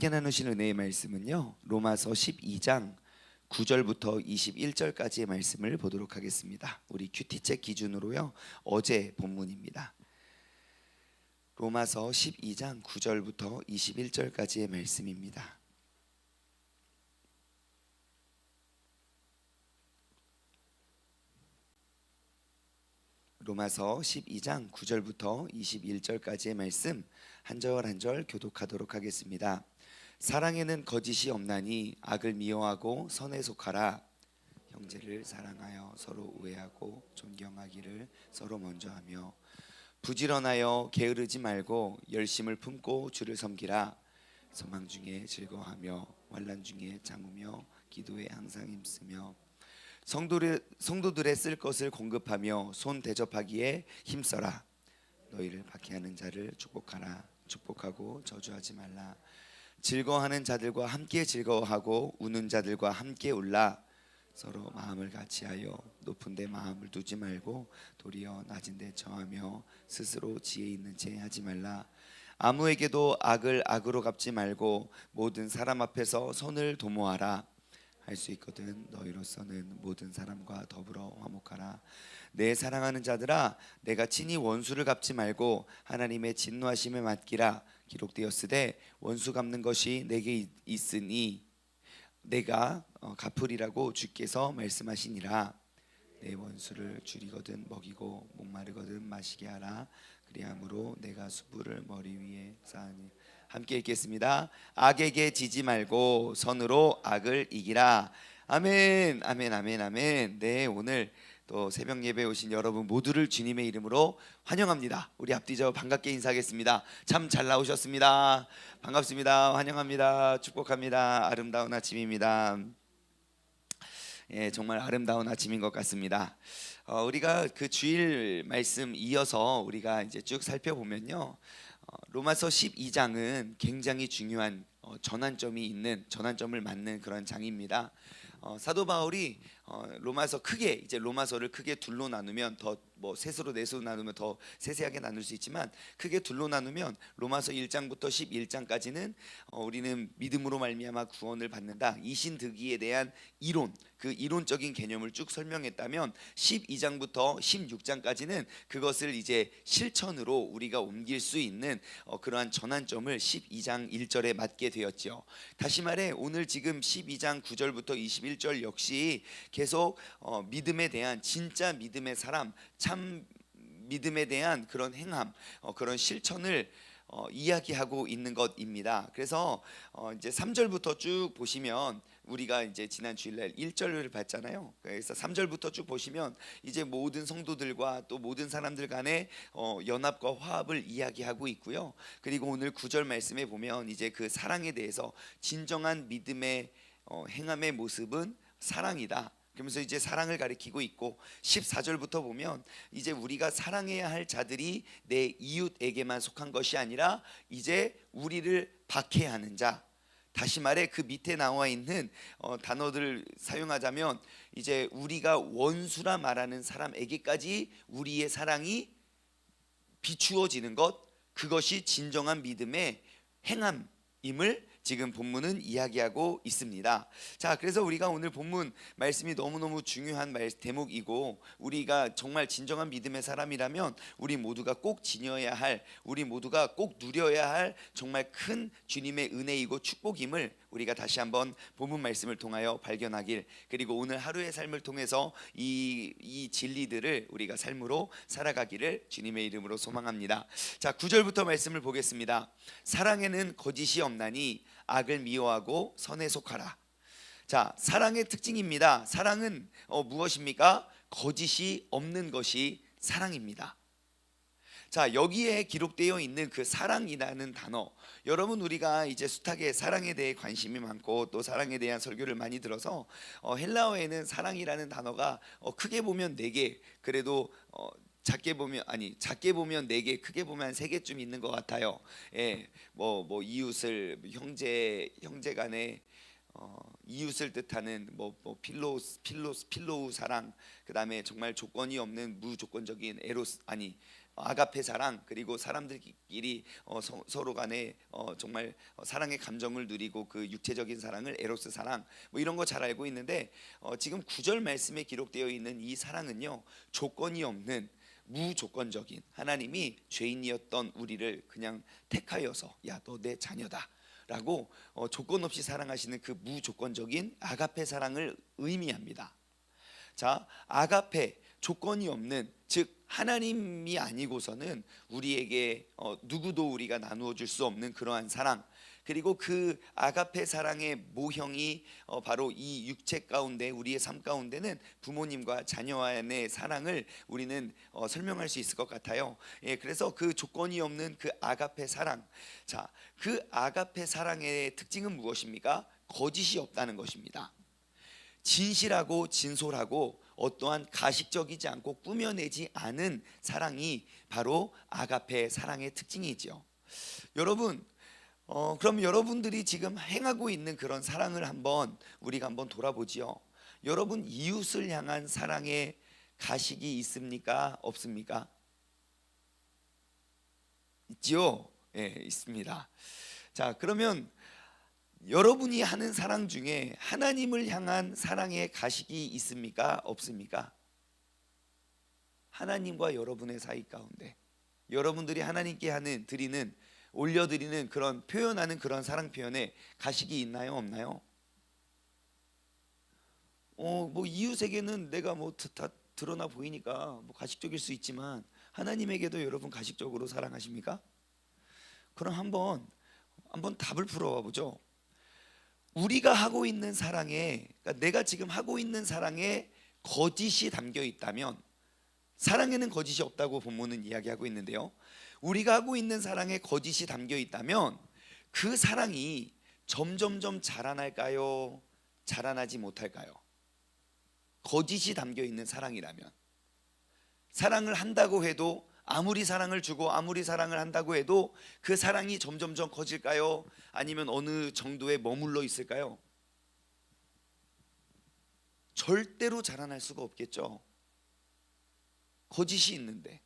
함께 나누실 은혜의 말씀은요, 로마서 12장 9절부터 21절까지의 말씀을 보도록 하겠습니다. 우리 큐티책 기준으로요, 어제 본문입니다. 로마서 12장 9절부터 21절까지의 말씀입니다. 로마서 12장 9절부터 21절까지의 말씀 한 절 한 절 교독하도록 하겠습니다. 사랑에는 거짓이 없나니 악을 미워하고 선에 속하라. 형제를 사랑하여 서로 우애하고 존경하기를 서로 먼저 하며 부지런하여 게으르지 말고 열심을 품고 주를 섬기라. 소망 중에 즐거워하며 환난 중에 참으며 기도에 항상 힘쓰며 성도들의 쓸 것을 공급하며 손 대접하기에 힘써라. 너희를 박해하는 자를 축복하라. 축복하고 저주하지 말라. 즐거워하는 자들과 함께 즐거워하고 우는 자들과 함께 울라. 서로 마음을 같이하여 높은 데 마음을 두지 말고 도리어 낮은 데 처하며 스스로 지혜 있는 채 하지 말라. 아무에게도 악을 악으로 갚지 말고 모든 사람 앞에서 선을 도모하라. 할 수 있거든 너희로서는 모든 사람과 더불어 화목하라. 내 사랑하는 자들아, 내가 친히 원수를 갚지 말고 하나님의 진노하심에 맡기라. 기록되었으되 원수 갚는 것이 내게 있으니 내가 갚으리라고 주께서 말씀하시니라. 내 원수를 줄이거든 먹이고 목마르거든 마시게 하라. 그리함으로 내가 수부를 머리 위에 쌓으니. 함께 읽겠습니다. 악에게 지지 말고 선으로 악을 이기라. 아멘, 아멘, 아멘, 아멘. 네, 오늘 또 새벽 예배에 오신 여러분 모두를 주님의 이름으로 환영합니다. 우리 앞뒤저 반갑게 인사하겠습니다. 참 잘 나오셨습니다. 반갑습니다. 환영합니다. 축복합니다. 아름다운 아침입니다. 예, 정말 아름다운 아침인 것 같습니다. 우리가 그 주일 말씀 이어서 우리가 이제 쭉 살펴보면요, 로마서 12장은 굉장히 중요한 전환점을 맞는 그런 장입니다. 사도 바울이 로마서 크게 이제 로마서를 크게 둘로 나누면 더 뭐 셋으로 넷으로 나누면 더 세세하게 나눌 수 있지만 크게 둘로 나누면 로마서 1장부터 11장까지는 우리는 믿음으로 말미암아 구원을 받는다, 이신득의에 대한 이론, 그 이론적인 개념을 쭉 설명했다면 12장부터 16장까지는 그것을 이제 실천으로 우리가 옮길 수 있는 그러한 전환점을 12장 1절에 맞게 되었죠. 다시 말해 오늘 지금 12장 9절부터 21절 역시 계속 믿음에 대한, 진짜 믿음의 사람, 참 믿음에 대한 그런 행함, 그런 실천을 이야기하고 있는 것입니다. 그래서 이제 3절부터 쭉 보시면 우리가 이제 지난 주일날 1절을 봤잖아요. 그래서 3절부터 쭉 보시면 이제 모든 성도들과 또 모든 사람들 간의 연합과 화합을 이야기하고 있고요. 그리고 오늘 9절 말씀에 보면 이제 그 사랑에 대해서, 진정한 믿음의 행함의 모습은 사랑이다. 그러면서 이제 사랑을 가리키고 있고, 14절부터 보면 이제 우리가 사랑해야 할 자들이 내 이웃에게만 속한 것이 아니라 이제 우리를 박해하는 자, 다시 말해 그 밑에 나와 있는 단어들을 사용하자면 이제 우리가 원수라 말하는 사람에게까지 우리의 사랑이 비추어지는 것, 그것이 진정한 믿음의 행함임을 지금 본문은 이야기하고 있습니다. 자, 그래서 우리가 오늘 본문 말씀이 너무너무 중요한 대목이고, 우리가 정말 진정한 믿음의 사람이라면 우리 모두가 꼭 지녀야 할, 우리 모두가 꼭 누려야 할 정말 큰 주님의 은혜이고 축복임을 우리가 다시 한번 본문 말씀을 통하여 발견하길, 그리고 오늘 하루의 삶을 통해서 이 진리들을 우리가 삶으로 살아가기를 주님의 이름으로 소망합니다. 자, 9절부터 말씀을 보겠습니다. 사랑에는 거짓이 없나니 악을 미워하고 선에 속하라. 자, 사랑의 특징입니다. 사랑은 무엇입니까? 거짓이 없는 것이 사랑입니다. 자, 여기에 기록되어 있는 그 사랑이라는 단어, 여러분 우리가 이제 숱하게 사랑에 대해 관심이 많고 또 사랑에 대한 설교를 많이 들어서 헬라어에는 사랑이라는 단어가 크게 보면 4개, 그래도 작게 보면 4개, 크게 보면 3개쯤 있는 것 같아요. 예, 뭐 이웃을, 형제간에 이웃을 뜻하는 필로우 사랑, 그 다음에 정말 조건이 없는 무조건적인 에로스, 아가페 사랑, 그리고 사람들끼리 서로 간에 정말 사랑의 감정을 누리고 그 육체적인 사랑을 에로스 사랑, 뭐 이런 거 잘 알고 있는데, 지금 9절 말씀에 기록되어 있는 이 사랑은요, 조건이 없는 무조건적인, 하나님이 죄인이었던 우리를 그냥 택하여서 야, 너 내 자녀다 라고 조건 없이 사랑하시는 그 무조건적인 아가페 사랑을 의미합니다. 자, 아가페, 조건이 없는, 즉 하나님이 아니고서는 우리에게 누구도 우리가 나누어 줄 수 없는 그러한 사랑, 그리고 그 아가페 사랑의 모형이 바로 이 육체 가운데, 우리의 삶 가운데는 부모님과 자녀와의 사랑을 우리는 설명할 수 있을 것 같아요. 예, 그래서 그 조건이 없는 그 아가페 사랑, 자, 그 아가페 사랑의 특징은 무엇입니까? 거짓이 없다는 것입니다. 진실하고 진솔하고 어떠한 가식적이지 않고 꾸며내지 않은 사랑이 바로 아가페 사랑의 특징이죠. 여러분, 그럼 여러분들이 지금 행하고 있는 그런 사랑을 우리가 한번 돌아보지요. 여러분, 이웃을 향한 사랑의 가식이 있습니까? 없습니까? 있지요? 예, 있습니다. 자, 그러면 여러분이 하는 사랑 중에 하나님을 향한 사랑의 가식이 있습니까? 없습니까? 하나님과 여러분의 사이 가운데 여러분들이 하나님께 드리는, 올려드리는 그런, 표현하는 그런 사랑 표현에 가식이 있나요? 없나요? 뭐 이웃에게는 내가 뭐 다 드러나 보이니까 뭐 가식적일 수 있지만, 하나님에게도 여러분 가식적으로 사랑하십니까? 그럼 한번 답을 풀어봐 보죠. 우리가 하고 있는 사랑에, 그러니까 내가 지금 하고 있는 사랑에 거짓이 담겨 있다면, 사랑에는 거짓이 없다고 본문은 이야기하고 있는데요, 우리가 하고 있는 사랑에 거짓이 담겨 있다면 그 사랑이 점점점 자라날까요? 자라나지 못할까요? 거짓이 담겨 있는 사랑이라면, 사랑을 한다고 해도, 아무리 사랑을 주고 아무리 사랑을 한다고 해도 그 사랑이 점점점 커질까요? 아니면 어느 정도에 머물러 있을까요? 절대로 자라날 수가 없겠죠. 거짓이 있는데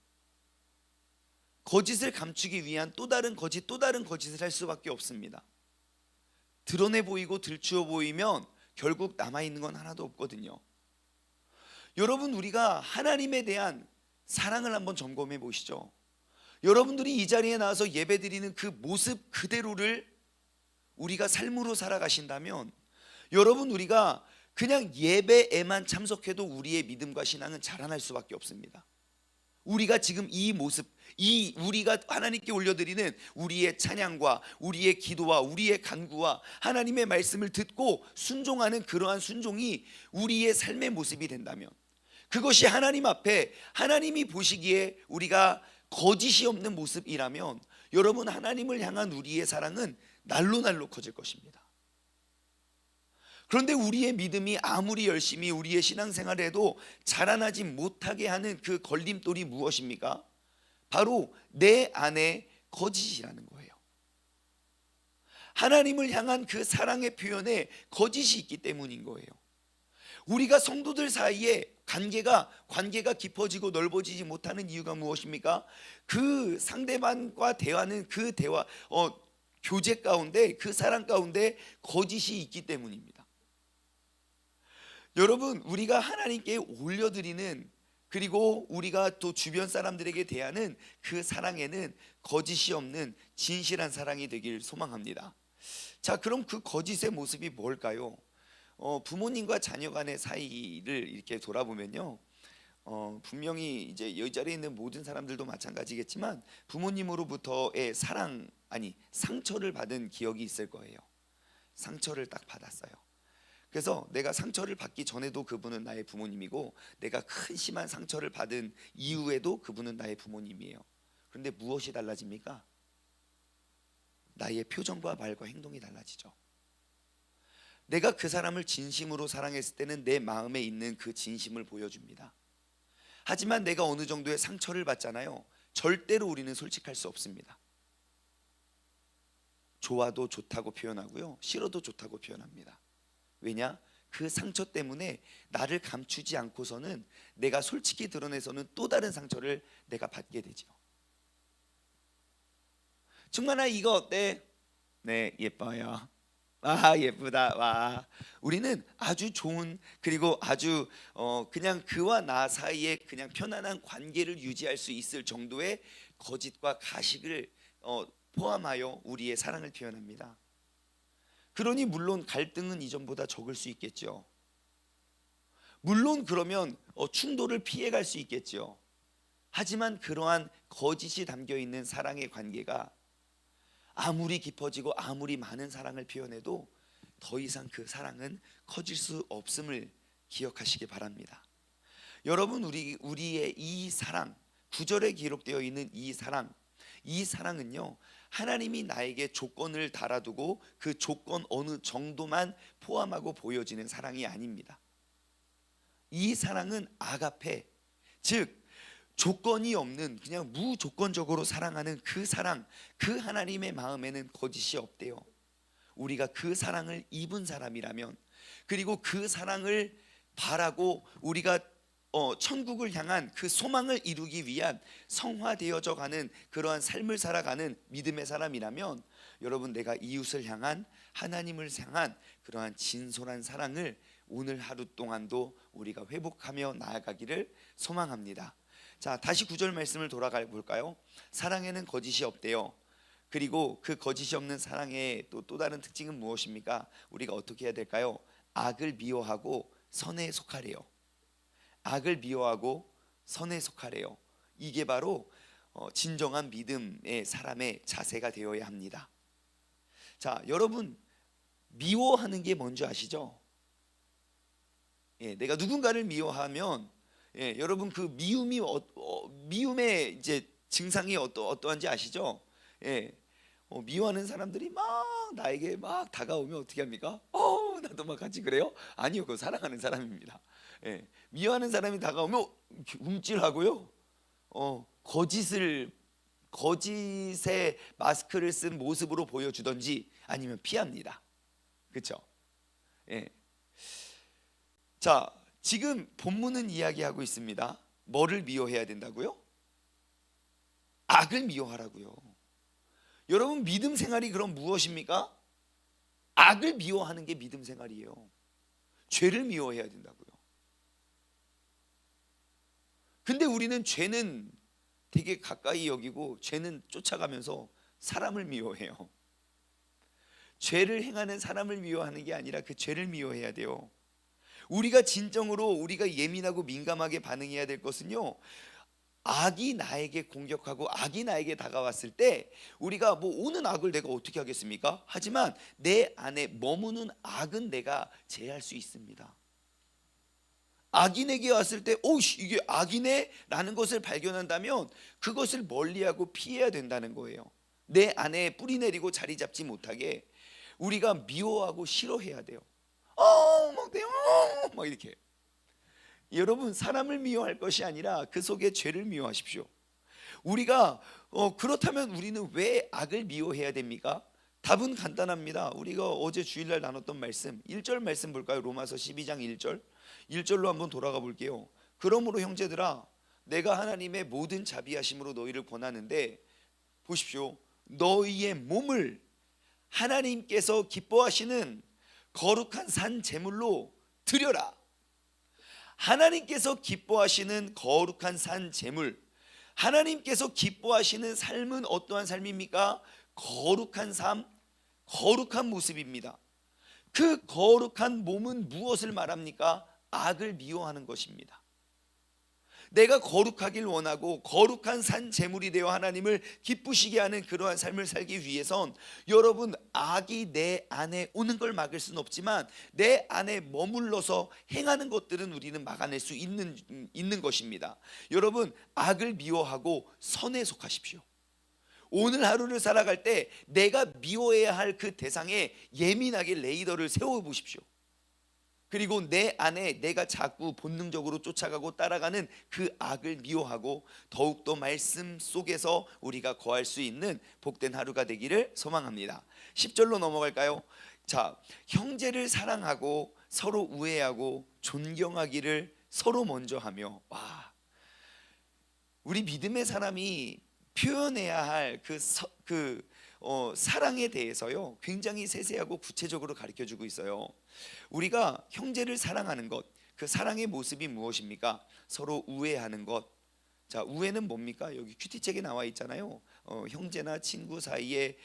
거짓을 감추기 위한 또 다른 거짓을 할 수밖에 없습니다. 드러내 보이고 들추어 보이면 결국 남아있는 건 하나도 없거든요. 여러분, 우리가 하나님에 대한 사랑을 한번 점검해 보시죠. 여러분들이 이 자리에 나와서 예배드리는 그 모습 그대로를 우리가 삶으로 살아가신다면, 여러분, 우리가 그냥 예배에만 참석해도 우리의 믿음과 신앙은 자라날 수밖에 없습니다. 우리가 지금 이 모습, 우리가 하나님께 올려드리는 우리의 찬양과 우리의 기도와 우리의 간구와 하나님의 말씀을 듣고 순종하는 그러한 순종이 우리의 삶의 모습이 된다면, 그것이 하나님 앞에 하나님이 보시기에 우리가 거짓이 없는 모습이라면, 여러분, 하나님을 향한 우리의 사랑은 날로 날로 커질 것입니다. 그런데 우리의 믿음이 아무리 열심히 우리의 신앙생활을 해도 자라나지 못하게 하는 그 걸림돌이 무엇입니까? 바로 내 안에 거짓이라는 거예요. 하나님을 향한 그 사랑의 표현에 거짓이 있기 때문인 거예요. 우리가 성도들 사이에 관계가 깊어지고 넓어지지 못하는 이유가 무엇입니까? 그 상대방과 대화는 그 대화, 교제 가운데, 그 사랑 가운데 거짓이 있기 때문입니다. 여러분, 우리가 하나님께 올려드리는, 그리고 우리가 또 주변 사람들에게 대하는 그 사랑에는 거짓이 없는 진실한 사랑이 되길 소망합니다. 자, 그럼 그 거짓의 모습이 뭘까요? 부모님과 자녀 간의 사이를 이렇게 돌아보면요, 분명히 이제 이 자리에 있는 모든 사람들도 마찬가지겠지만 부모님으로부터의 상처를 받은 기억이 있을 거예요. 상처를 딱 받았어요. 그래서 내가 상처를 받기 전에도 그분은 나의 부모님이고, 내가 큰 심한 상처를 받은 이후에도 그분은 나의 부모님이에요. 그런데 무엇이 달라집니까? 나의 표정과 말과 행동이 달라지죠. 내가 그 사람을 진심으로 사랑했을 때는 내 마음에 있는 그 진심을 보여줍니다. 하지만 내가 어느 정도의 상처를 받잖아요. 절대로 우리는 솔직할 수 없습니다. 좋아도 좋다고 표현하고요, 싫어도 좋다고 표현합니다. 왜냐? 그 상처 때문에 나를 감추지 않고서는, 내가 솔직히 드러내서는 또 다른 상처를 내가 받게 되죠. 충만아 이거 어때? 네, 예뻐요. 아, 예쁘다. 와. 우리는 아주 좋은, 그리고 아주 그냥 그와 나 사이에 그냥 편안한 관계를 유지할 수 있을 정도의 거짓과 가식을 포함하여 우리의 사랑을 표현합니다. 그러니 물론 갈등은 이전보다 적을 수 있겠죠. 물론 그러면 충돌을 피해갈 수 있겠죠. 하지만 그러한 거짓이 담겨 있는 사랑의 관계가 아무리 깊어지고 아무리 많은 사랑을 표현해도 더 이상 그 사랑은 커질 수 없음을 기억하시기 바랍니다. 여러분, 우리의 이 사랑, 구절에 기록되어 있는 이 사랑은요, 하나님이 나에게 조건을 달아두고 그 조건 어느 정도만 포함하고 보여지는 사랑이 아닙니다. 이 사랑은 아가페, 즉 조건이 없는 그냥 무조건적으로 사랑하는 그 사랑, 그 하나님의 마음에는 거짓이 없대요. 우리가 그 사랑을 입은 사람이라면, 그리고 그 사랑을 바라고 우리가 천국을 향한 그 소망을 이루기 위한 성화되어져 가는 그러한 삶을 살아가는 믿음의 사람이라면, 여러분, 내가 이웃을 향한, 하나님을 향한 그러한 진솔한 사랑을 오늘 하루 동안도 우리가 회복하며 나아가기를 소망합니다. 자, 다시 9절 말씀을 돌아가 볼까요? 사랑에는 거짓이 없대요. 그리고 그 거짓이 없는 사랑의 또 다른 특징은 무엇입니까? 우리가 어떻게 해야 될까요? 악을 미워하고 선에 속하래요. 악을 미워하고 선에 속하래요. 이게 바로 진정한 믿음의 사람의 자세가 되어야 합니다. 자, 여러분, 미워하는 게 뭔지 아시죠? 내가 누군가를 미워하면, 여러분, 그 미움의 이제 증상이 어떠한지 아시죠? 미워하는 사람들이 막 나에게 막 다가오면 어떻게 합니까? 나도 막 같이 그래요? 아니요, 그거 사랑하는 사람입니다. 미워하는 사람이 다가오면 움찔하고요. 거짓의 마스크를 쓴 모습으로 보여주던지 아니면 피합니다. 그렇죠? 자, 지금 본문은 이야기하고 있습니다. 뭐를 미워해야 된다고요? 악을 미워하라고요. 여러분, 믿음 생활이 그럼 무엇입니까? 악을 미워하는 게 믿음 생활이에요. 죄를 미워해야 된다고요. 근데 우리는 죄는 되게 가까이 여기고 죄는 쫓아가면서 사람을 미워해요. 죄를 행하는 사람을 미워하는 게 아니라 그 죄를 미워해야 돼요. 우리가 진정으로 우리가 예민하고 민감하게 반응해야 될 것은요, 악이 나에게 공격하고 악이 나에게 다가왔을 때 우리가 오는 악을 내가 어떻게 하겠습니까? 하지만 내 안에 머무는 악은 내가 제할 수 있습니다. 악이 내게 왔을 때 이게 악이네 라는 것을 발견한다면 그것을 멀리하고 피해야 된다는 거예요. 내 안에 뿌리 내리고 자리 잡지 못하게 우리가 미워하고 싫어해야 돼요. 막 이렇게. 여러분, 사람을 미워할 것이 아니라 그 속에 죄를 미워하십시오. 우리가 그렇다면 우리는 왜 악을 미워해야 됩니까? 답은 간단합니다. 우리가 어제 주일날 나눴던 말씀 1절 말씀 볼까요? 로마서 12장 1절로 한번 돌아가 볼게요. 그러므로 형제들아, 내가 하나님의 모든 자비하심으로 너희를 권하는데, 보십시오, 너희의 몸을 하나님께서 기뻐하시는 거룩한 산 제물로 드려라. 하나님께서 기뻐하시는 거룩한 산 제물, 하나님께서 기뻐하시는 삶은 어떠한 삶입니까? 거룩한 삶, 거룩한 모습입니다. 그 거룩한 몸은 무엇을 말합니까? 악을 미워하는 것입니다. 내가 거룩하길 원하고 거룩한 산 제물이 되어 하나님을 기쁘시게 하는 그러한 삶을 살기 위해선, 여러분, 악이 내 안에 오는 걸 막을 수는 없지만 내 안에 머물러서 행하는 것들은 우리는 막아낼 수 있는 것입니다. 여러분, 악을 미워하고 선에 속하십시오. 오늘 하루를 살아갈 때 내가 미워해야 할 그 대상에 예민하게 레이더를 세워보십시오. 그리고 내 안에 내가 자꾸 본능적으로 쫓아가고 따라가는 그 악을 미워하고 더욱더 말씀 속에서 우리가 거할 수 있는 복된 하루가 되기를 소망합니다. 10절로 넘어갈까요? 자, 형제를 사랑하고 서로 우애하고 존경하기를 서로 먼저 하며. 우리 믿음의 사람이 표현해야 할 그 사랑에 대해서요 굉장히 세세하고 구체적으로 가르쳐 주고 있어요. 우리가 형제를 사랑하는 것, 그 사랑의 모습이 무엇입니까? 서로 우애하는 것. 자, 우애는 뭡니까? 여기 큐티책에 나와 있잖아요. 형제나 친구 사이에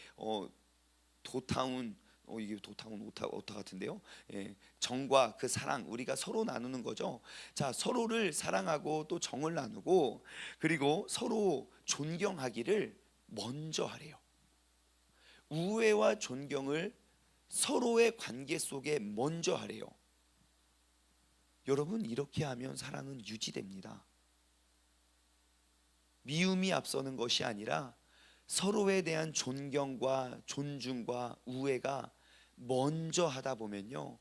도타운, 이게 도타운 오타 같은데요. 예, 정과 그 사랑, 우리가 서로 나누는 거죠. 자, 서로를 사랑하고 또 정을 나누고, 그리고 서로 존경하기를 먼저 하래요. 우애와 존경을 서로의 관계 속에 먼저 하래요. 여러분, 이렇게 하면 사랑은 유지됩니다. 미움이 앞서는 것이 아니라 서로에 대한 존경과 존중과 우애가 먼저 하다 보면요,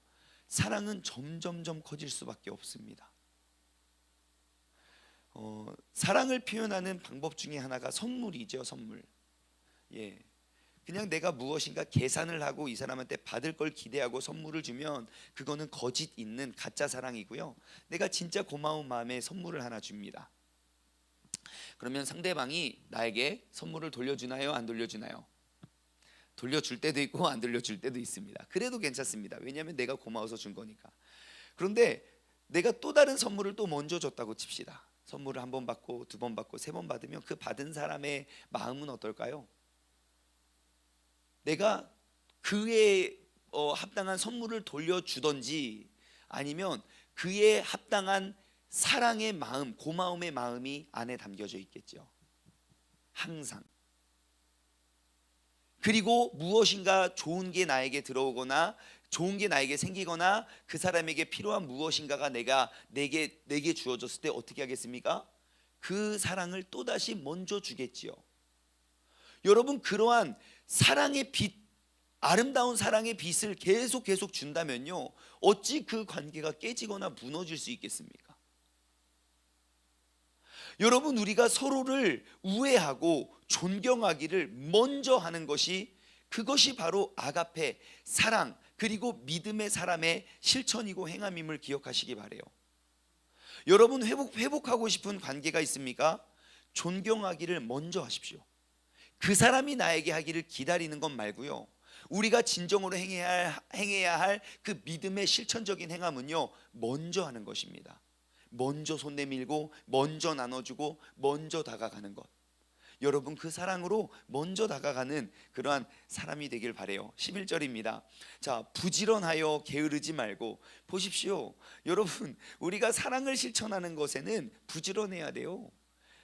사랑은 점점점 커질 수밖에 없습니다. 사랑을 표현하는 방법 중에 하나가 선물이죠. 선물. 예, 그냥 내가 무엇인가 계산을 하고 이 사람한테 받을 걸 기대하고 선물을 주면 그거는 거짓 있는 가짜 사랑이고요. 내가 진짜 고마운 마음에 선물을 하나 줍니다. 그러면 상대방이 나에게 선물을 돌려주나요? 안 돌려주나요? 돌려줄 때도 있고 안 돌려줄 때도 있습니다. 그래도 괜찮습니다. 왜냐하면 내가 고마워서 준 거니까. 그런데 내가 또 다른 선물을 또 먼저 줬다고 칩시다. 선물을 한 번 받고 두 번 받고 세 번 받으면 그 받은 사람의 마음은 어떨까요? 내가 그에 합당한 선물을 돌려주던지 아니면 그에 합당한 사랑의 마음, 고마움의 마음이 안에 담겨져 있겠죠. 항상. 그리고 무엇인가 좋은 게 나에게 들어오거나 좋은 게 나에게 생기거나 그 사람에게 필요한 무엇인가가 내게 주어졌을 때 어떻게 하겠습니까? 그 사랑을 또다시 먼저 주겠지요. 여러분, 그러한 사랑의 빛, 아름다운 사랑의 빛을 계속 준다면요, 어찌 그 관계가 깨지거나 무너질 수 있겠습니까? 여러분, 우리가 서로를 우애하고 존경하기를 먼저 하는 것이, 그것이 바로 아가페, 사랑, 그리고 믿음의 사람의 실천이고 행함임을 기억하시기 바래요. 여러분, 회복하고 싶은 관계가 있습니까? 존경하기를 먼저 하십시오. 그 사람이 나에게 하기를 기다리는 것 말고요, 우리가 진정으로 행해야 할 그 믿음의 실천적인 행함은요, 먼저 하는 것입니다. 먼저 손 내밀고 먼저 나눠주고 먼저 다가가는 것. 여러분, 그 사랑으로 먼저 다가가는 그러한 사람이 되길 바래요. 11절입니다. 자, 부지런하여 게으르지 말고. 보십시오. 여러분, 우리가 사랑을 실천하는 것에는 부지런해야 돼요.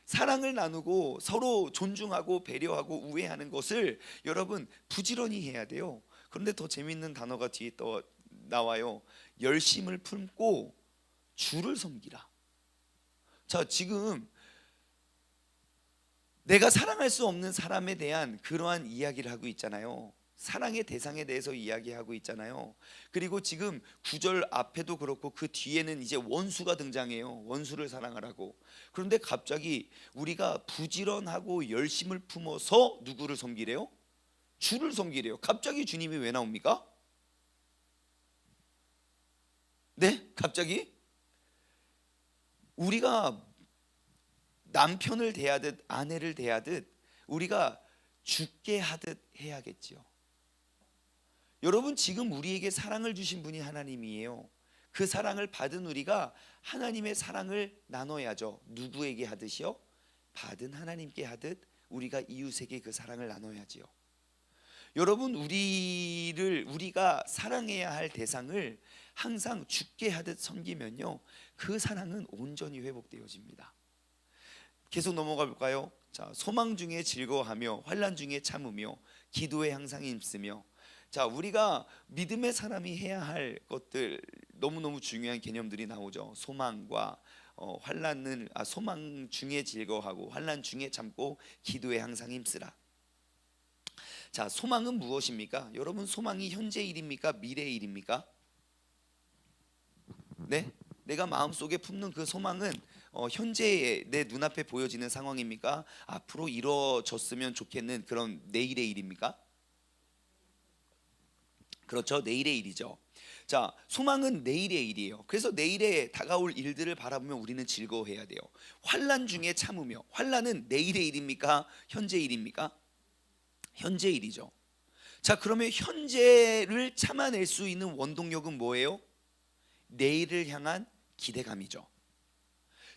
사랑을 나누고 서로 존중하고 배려하고 우애하는 것을 여러분 부지런히 해야 돼요. 그런데 더 재밌는 단어가 뒤에 또 나와요. 열심을 품고 주를 섬기라. 자, 지금 내가 사랑할 수 없는 사람에 대한 그러한 이야기를 하고 있잖아요. 사랑의 대상에 대해서 이야기하고 있잖아요. 그리고 지금 9절 앞에도 그렇고 그 뒤에는 이제 원수가 등장해요. 원수를 사랑하라고. 그런데 갑자기 우리가 부지런하고 열심을 품어서 누구를 섬기래요? 주를 섬기래요. 갑자기 주님이 왜 나옵니까? 네? 갑자기? 우리가 남편을 대하듯 아내를 대하듯 우리가 죽게 하듯 해야겠지요. 여러분, 지금 우리에게 사랑을 주신 분이 하나님이에요. 그 사랑을 받은 우리가 하나님의 사랑을 나눠야죠. 누구에게 하듯이요? 받은 하나님께 하듯 우리가 이웃에게 그 사랑을 나눠야지요. 여러분, 우리가 사랑해야 할 대상을 항상 죽게 하듯 섬기면요, 그 사랑은 온전히 회복되어집니다. 계속 넘어가 볼까요? 자, 소망 중에 즐거워하며 환난 중에 참으며 기도에 항상 힘쓰며. 자, 우리가 믿음의 사람이 해야 할 것들, 너무너무 중요한 개념들이 나오죠. 소망과 소망 중에 즐거워하고 환난 중에 참고 기도에 항상 힘쓰라. 자, 소망은 무엇입니까? 여러분, 소망이 현재 일입니까? 미래 일입니까? 네? 내가 마음속에 품는 그 소망은 현재의 내 눈앞에 보여지는 상황입니까? 앞으로 이루어졌으면 좋겠는 그런 내일의 일입니까? 그렇죠, 내일의 일이죠. 자, 소망은 내일의 일이에요. 그래서 내일에 다가올 일들을 바라보며 우리는 즐거워해야 돼요. 환난 중에 참으며. 환난은 내일의 일입니까? 현재 일입니까? 현재 일이죠. 자, 그러면 현재를 참아낼 수 있는 원동력은 뭐예요? 내일을 향한 기대감이죠.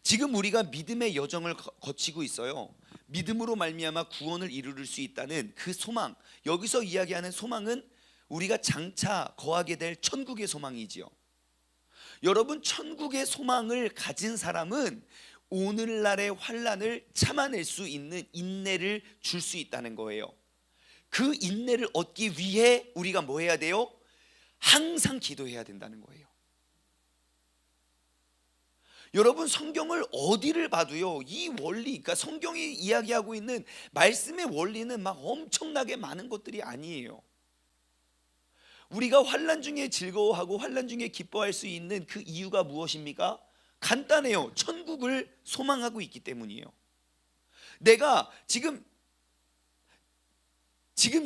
지금 우리가 믿음의 여정을 거치고 있어요. 믿음으로 말미암아 구원을 이룰 수 있다는 그 소망, 여기서 이야기하는 소망은 우리가 장차 거하게 될 천국의 소망이지요. 여러분, 천국의 소망을 가진 사람은 오늘날의 환난을 참아낼 수 있는 인내를 줄 수 있다는 거예요. 그 인내를 얻기 위해 우리가 뭐 해야 돼요? 항상 기도해야 된다는 거예요. 여러분, 성경을 어디를 봐도요, 이 원리, 그러니까 성경이 이야기하고 있는 말씀의 원리는 막 엄청나게 많은 것들이 아니에요. 우리가 환난 중에 즐거워하고 환난 중에 기뻐할 수 있는 그 이유가 무엇입니까? 간단해요. 천국을 소망하고 있기 때문이에요. 내가 지금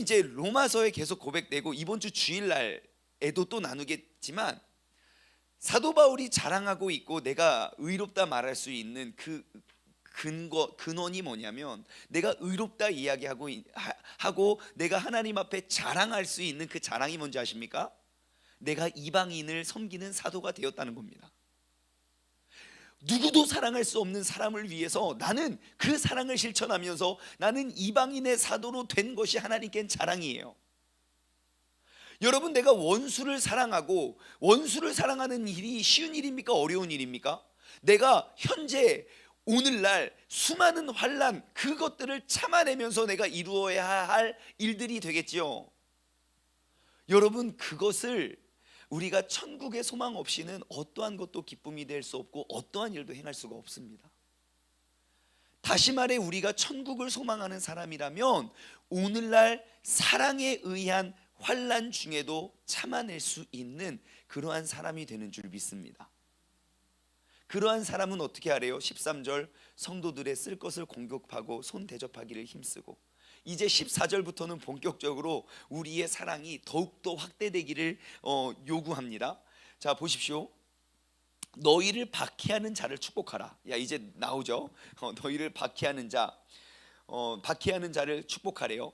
이제 로마서에 계속 고백되고 이번 주 주일날에도 또 나누겠지만, 사도 바울이 자랑하고 있고 내가 의롭다 말할 수 있는 그 근원이 뭐냐면, 내가 의롭다 이야기하고 하고 내가 하나님 앞에 자랑할 수 있는 그 자랑이 뭔지 아십니까? 내가 이방인을 섬기는 사도가 되었다는 겁니다. 누구도 사랑할 수 없는 사람을 위해서 나는 그 사랑을 실천하면서 나는 이방인의 사도로 된 것이 하나님께는 자랑이에요. 여러분, 내가 원수를 사랑하고 원수를 사랑하는 일이 쉬운 일입니까? 어려운 일입니까? 내가 현재 오늘날 수많은 환난, 그것들을 참아내면서 내가 이루어야 할 일들이 되겠지요. 여러분, 그것을 우리가 천국의 소망 없이는 어떠한 것도 기쁨이 될 수 없고 어떠한 일도 행할 수가 없습니다. 다시 말해, 우리가 천국을 소망하는 사람이라면 오늘날 사랑에 의한 환난 중에도 참아낼 수 있는 그러한 사람이 되는 줄 믿습니다. 그러한 사람은 어떻게 하래요? 13절, 성도들의 쓸 것을 공격하고 손 대접하기를 힘쓰고. 이제 14절부터는 본격적으로 우리의 사랑이 더욱더 확대되기를 요구합니다. 자, 보십시오. 너희를 박해하는 자를 축복하라. 야, 이제 나오죠. 너희를 박해하는 자를 축복하래요.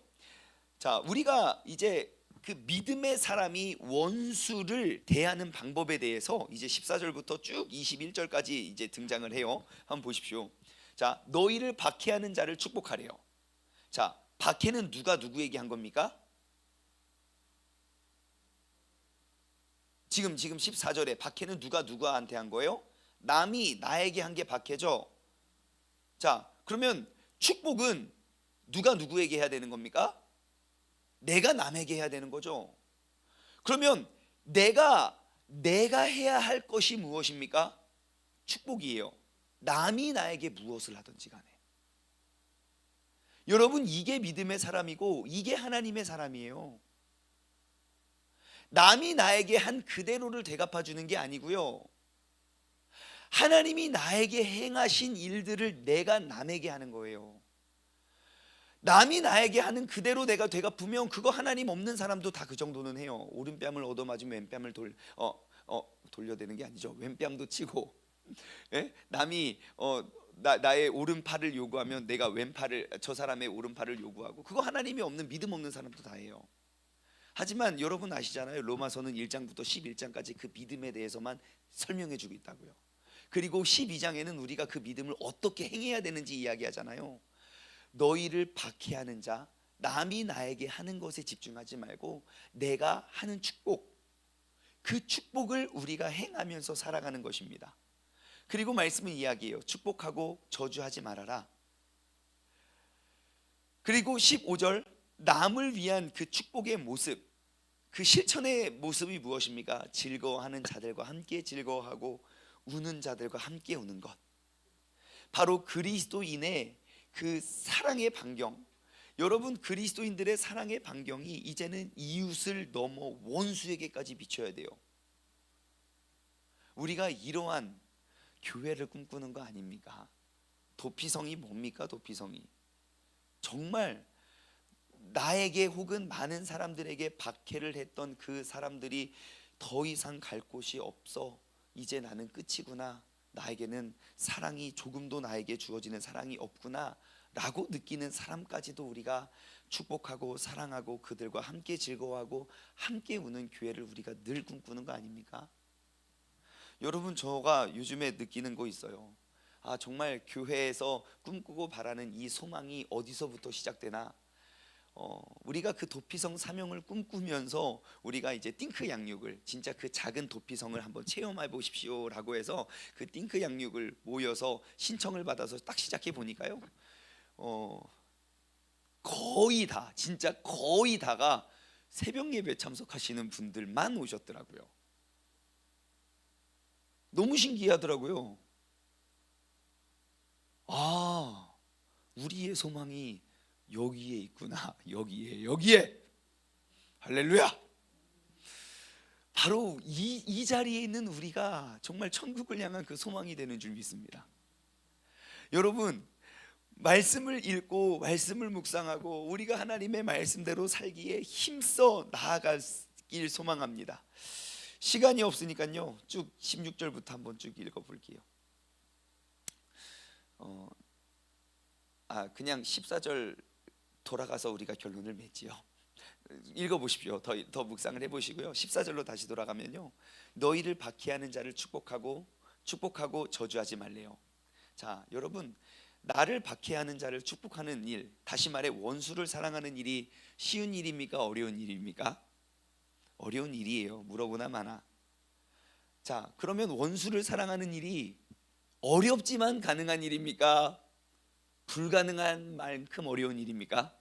자, 우리가 이제 그 믿음의 사람이 원수를 대하는 방법에 대해서 이제 14절부터 쭉 21절까지 이제 등장을 해요. 한번 보십시오. 자, 너희를 박해하는 자를 축복하래요. 자, 박해는 누가 누구에게 한 겁니까? 지금 14절에 박해는 누가 누구한테 한 거예요? 남이 나에게 한 게 박해죠. 자, 그러면 축복은 누가 누구에게 해야 되는 겁니까? 내가 남에게 해야 되는 거죠. 그러면 내가 해야 할 것이 무엇입니까? 축복이에요. 남이 나에게 무엇을 하든지 간에. 여러분, 이게 믿음의 사람이고 이게 하나님의 사람이에요. 남이 나에게 한 그대로를 되갚아 주는 게 아니고요, 하나님이 나에게 행하신 일들을 내가 남에게 하는 거예요. 남이 나에게 하는 그대로 내가 되갚으면 그거 하나님 없는 사람도 다 그 정도는 해요. 오른뺨을 얻어맞으면 왼뺨을 돌려대는 게 아니죠. 왼뺨도 치고, 예? 남이 나의 오른팔을 요구하면 내가 왼팔을, 저 사람의 오른팔을 요구하고, 그거 하나님이 없는 믿음 없는 사람도 다 해요. 하지만 여러분 아시잖아요. 로마서는 1장부터 11장까지 그 믿음에 대해서만 설명해 주고 있다고요. 그리고 12장에는 우리가 그 믿음을 어떻게 행해야 되는지 이야기하잖아요. 너희를 박해하는 자, 남이 나에게 하는 것에 집중하지 말고 내가 하는 축복, 그 축복을 우리가 행하면서 살아가는 것입니다. 그리고 말씀은 이야기해요. 축복하고 저주하지 말아라. 그리고 15절, 남을 위한 그 축복의 모습, 그 실천의 모습이 무엇입니까? 즐거워하는 자들과 함께 즐거워하고 우는 자들과 함께 우는 것. 바로 그리스도인의 그 사랑의 반경. 여러분, 그리스도인들의 사랑의 반경이 이제는 이웃을 넘어 원수에게까지 비춰야 돼요. 우리가 이러한 교회를 꿈꾸는 거 아닙니까? 도피성이 뭡니까? 도피성이 정말 나에게 혹은 많은 사람들에게 박해를 했던 그 사람들이 더 이상 갈 곳이 없어, 이제 나는 끝이구나, 나에게는 사랑이 조금도 나에게 주어지는 사랑이 없구나 라고 느끼는 사람까지도 우리가 축복하고 사랑하고 그들과 함께 즐거워하고 함께 우는 교회를 우리가 늘 꿈꾸는 거 아닙니까? 여러분, 저가 요즘에 느끼는 거 있어요. 정말 교회에서 꿈꾸고 바라는 이 소망이 어디서부터 시작되나? 우리가 그 도피성 사명을 꿈꾸면서 우리가 이제 띵크 양육을, 진짜 그 작은 도피성을 한번 체험해 보십시오라고 해서 그 띵크 양육을 모여서 신청을 받아서 딱 시작해 보니까요, 거의 다, 진짜 거의 다가 새벽 예배 참석하시는 분들만 오셨더라고요. 너무 신기하더라고요. 우리의 소망이 여기에 있구나. 여기에. 할렐루야. 바로 이 자리에 있는 우리가 정말 천국을 향한 그 소망이 되는 줄 믿습니다. 여러분, 말씀을 읽고 말씀을 묵상하고 우리가 하나님의 말씀대로 살기에 힘써 나아가길 소망합니다. 시간이 없으니까요, 쭉 16절부터 한번 쭉 읽어볼게요. 그냥 14절 돌아가서 우리가 결론을 맺지요. 읽어보십시오. 더 묵상을 해보시고요. 14절로 다시 돌아가면요, 너희를 박해하는 자를 축복하고 저주하지 말래요. 자, 여러분, 나를 박해하는 자를 축복하는 일, 다시 말해 원수를 사랑하는 일이 쉬운 일입니까? 어려운 일입니까? 어려운 일이에요. 물어보나 마나. 자, 그러면 원수를 사랑하는 일이 어렵지만 가능한 일입니까? 불가능한 만큼 어려운 일입니까?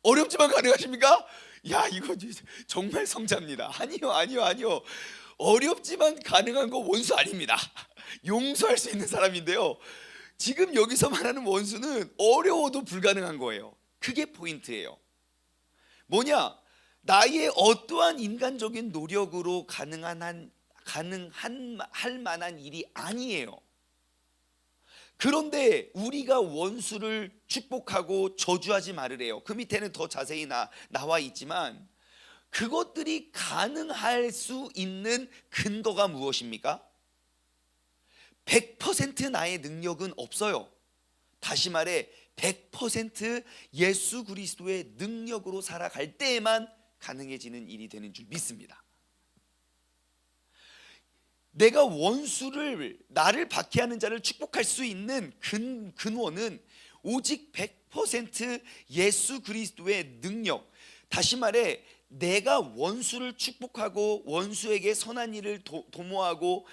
어렵지만 가능하십니까? 야, 이거 정말 성자입니다. 아니요. 어렵지만 가능한 거 원수 아닙니다. 용서할 수 있는 사람인데요, 지금 여기서 말하는 원수는 어려워도 불가능한 거예요. 그게 포인트예요. 뭐냐? 나의 어떠한 인간적인 노력으로 가능할 만한 일이 아니에요. 그런데 우리가 원수를 축복하고 저주하지 말으래요. 그 밑에는 더 자세히 나와 있지만, 그것들이 가능할 수 있는 근거가 무엇입니까? 100% 나의 능력은 없어요. 다시 말해 100% 예수 그리스도의 능력으로 살아갈 때에만 가능해지는 일이 되는 줄 믿습니다. 내가 나를 박해하는 자를 축복할 수 있는 근원은 오직 100% 예수 그리스도의 능력, 다시 말해 내가 원수를 축복하고 원수에게 선한 일을 도모하고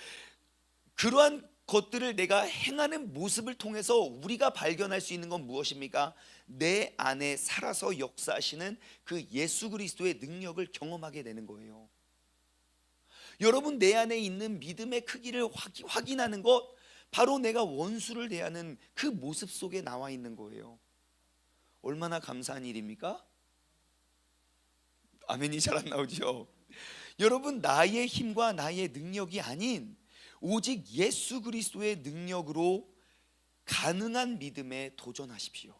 그러한 것들을 내가 행하는 모습을 통해서 우리가 발견할 수 있는 건 무엇입니까? 내 안에 살아서 역사하시는 그 예수 그리스도의 능력을 경험하게 되는 거예요. 여러분, 내 안에 있는 믿음의 크기를 확인하는 것, 바로 내가 원수를 대하는 그 모습 속에 나와 있는 거예요. 얼마나 감사한 일입니까? 아멘이 잘 안 나오죠? 여러분, 나의 힘과 나의 능력이 아닌 오직 예수 그리스도의 능력으로 가능한 믿음에 도전하십시오.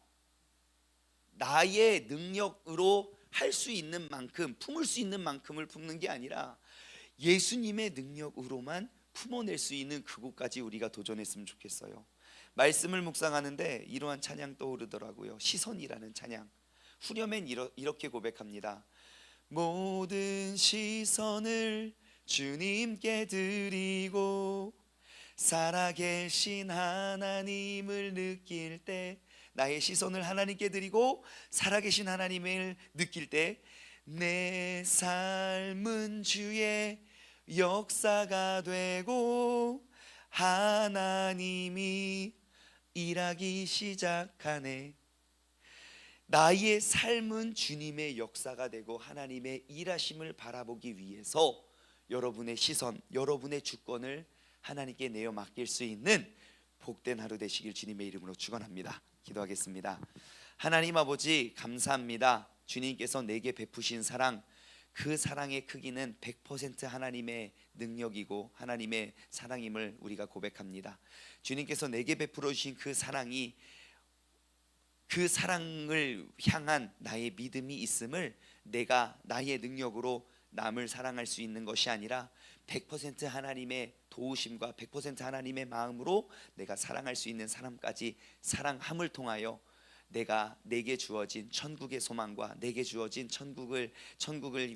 나의 능력으로 할 수 있는 만큼, 품을 수 있는 만큼을 품는 게 아니라 예수님의 능력으로만 품어낼 수 있는 그곳까지 우리가 도전했으면 좋겠어요. 말씀을 묵상하는데 이러한 찬양 떠오르더라고요. 시선이라는 찬양. 후렴엔 이렇게 고백합니다. 모든 시선을 주님께 드리고 살아계신 하나님을 느낄 때, 나의 시선을 하나님께 드리고 살아계신 하나님을 느낄 때 내 삶은 주의 역사가 되고 하나님이 일하기 시작하네. 나의 삶은 주님의 역사가 되고 하나님의 일하심을 바라보기 위해서 여러분의 시선, 여러분의 주권을 하나님께 내어 맡길 수 있는 복된 하루 되시길 주님의 이름으로 축원합니다. 기도하겠습니다. 하나님 아버지, 감사합니다. 주님께서 내게 베푸신 사랑, 그 사랑의 크기는 100% 하나님의 능력이고 하나님의 사랑임을 우리가 고백합니다. 주님께서 내게 베풀어 주신 그 사랑이, 그 사랑을 향한 나의 믿음이 있음을 내가 나의 능력으로 남을 사랑할 수 있는 것이 아니라 100% 하나님의 도우심과 100% 하나님의 마음으로 내가 사랑할 수 있는 사람까지 사랑함을 통하여 내가 내게 주어진 천국의 소망과 내게 주어진 천국을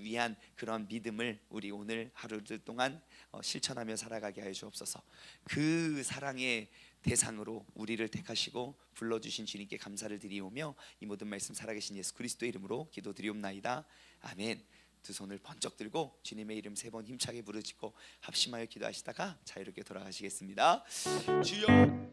위한 그런 믿음을 우리 오늘 하루들 동안 실천하며 살아가게 하여 주옵소서. 그 사랑의 대상으로 우리를 택하시고 불러주신 주님께 감사를 드리오며 이 모든 말씀 살아계신 예수 그리스도의 이름으로 기도드리옵나이다. 아멘. 두 손을 번쩍 들고 주님의 이름 3번 힘차게 부르짖고 합심하여 기도하시다가 자유롭게 돌아가시겠습니다. 주여